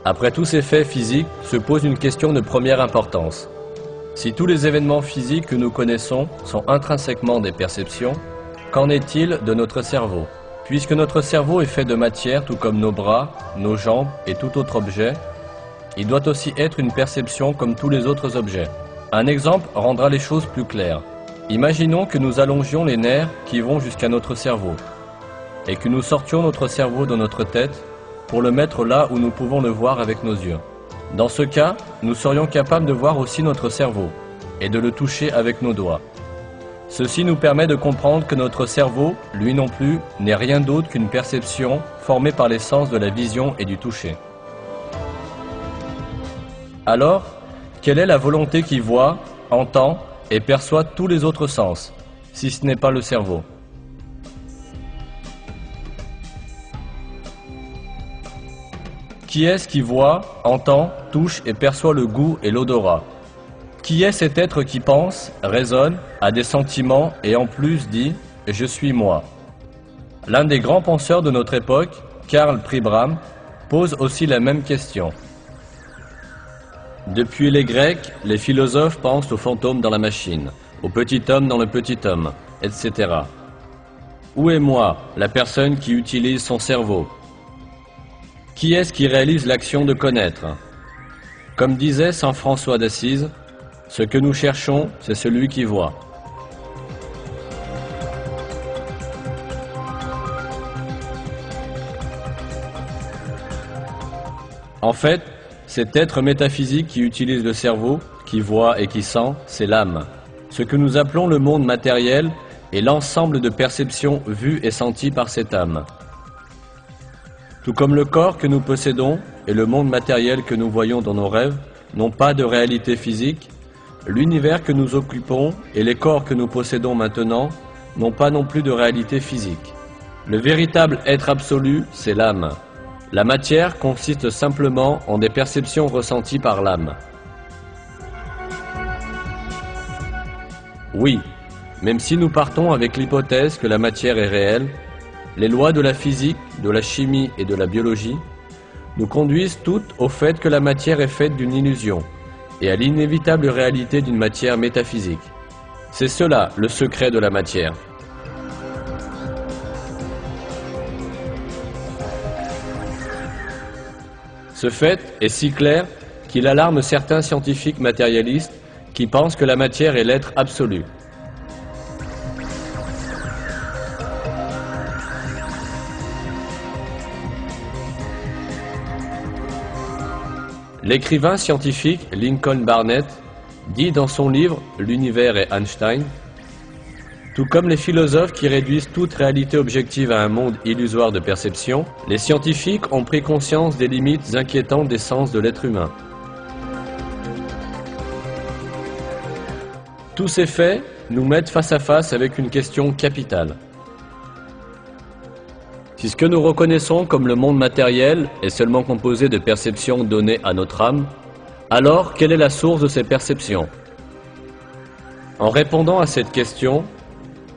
Après tous ces faits physiques, se pose une question de première importance. Si tous les événements physiques que nous connaissons sont intrinsèquement des perceptions, qu'en est-il de notre cerveau? Puisque notre cerveau est fait de matière tout comme nos bras, nos jambes et tout autre objet, il doit aussi être une perception comme tous les autres objets. Un exemple rendra les choses plus claires. Imaginons que nous allongions les nerfs qui vont jusqu'à notre cerveau et que nous sortions notre cerveau de notre tête pour le mettre là où nous pouvons le voir avec nos yeux. Dans ce cas, nous serions capables de voir aussi notre cerveau et de le toucher avec nos doigts. Ceci nous permet de comprendre que notre cerveau, lui non plus, n'est rien d'autre qu'une perception formée par les sens de la vision et du toucher. Alors, quelle est la volonté qui voit, entend et perçoit tous les autres sens, si ce n'est pas le cerveau? Qui est-ce qui voit, entend, touche et perçoit le goût et l'odorat? Qui est cet être qui pense, raisonne, a des sentiments et en plus dit « je suis moi ». L'un des grands penseurs de notre époque, Karl Pribram, pose aussi la même question. Depuis les Grecs, les philosophes pensent aux fantômes dans la machine, au petit homme dans le petit homme, etc. Où est moi, la personne qui utilise son cerveau? Qui est-ce qui réalise l'action de connaître? Comme disait saint François d'Assise, ce que nous cherchons, c'est celui qui voit. En fait, cet être métaphysique qui utilise le cerveau, qui voit et qui sent, c'est l'âme. Ce que nous appelons le monde matériel est l'ensemble de perceptions vues et senties par cette âme. Tout comme le corps que nous possédons et le monde matériel que nous voyons dans nos rêves n'ont pas de réalité physique, l'univers que nous occupons et les corps que nous possédons maintenant n'ont pas non plus de réalité physique. Le véritable être absolu, c'est l'âme. La matière consiste simplement en des perceptions ressenties par l'âme. Oui, même si nous partons avec l'hypothèse que la matière est réelle, les lois de la physique, de la chimie et de la biologie nous conduisent toutes au fait que la matière est faite d'une illusion et à l'inévitable réalité d'une matière métaphysique. C'est cela le secret de la matière. Ce fait est si clair qu'il alarme certains scientifiques matérialistes qui pensent que la matière est l'être absolu. L'écrivain scientifique Lincoln Barnett dit dans son livre « L'univers et Einstein » tout comme les philosophes qui réduisent toute réalité objective à un monde illusoire de perception, les scientifiques ont pris conscience des limites inquiétantes des sens de l'être humain. Tous ces faits nous mettent face à face avec une question capitale. Si ce que nous reconnaissons comme le monde matériel est seulement composé de perceptions données à notre âme, alors quelle est la source de ces perceptions? En répondant à cette question,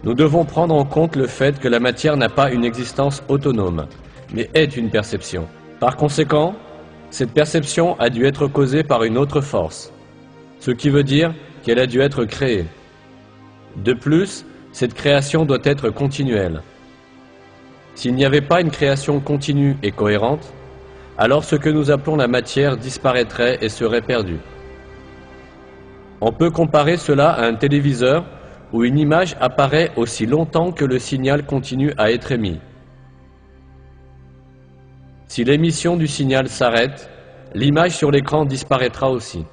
nous devons prendre en compte le fait que la matière n'a pas une existence autonome, mais est une perception. Par conséquent, cette perception a dû être causée par une autre force, ce qui veut dire qu'elle a dû être créée. De plus, cette création doit être continuelle. S'il n'y avait pas une création continue et cohérente, alors ce que nous appelons la matière disparaîtrait et serait perdu. On peut comparer cela à un téléviseur où une image apparaît aussi longtemps que le signal continue à être émis. Si l'émission du signal s'arrête, l'image sur l'écran disparaîtra aussi.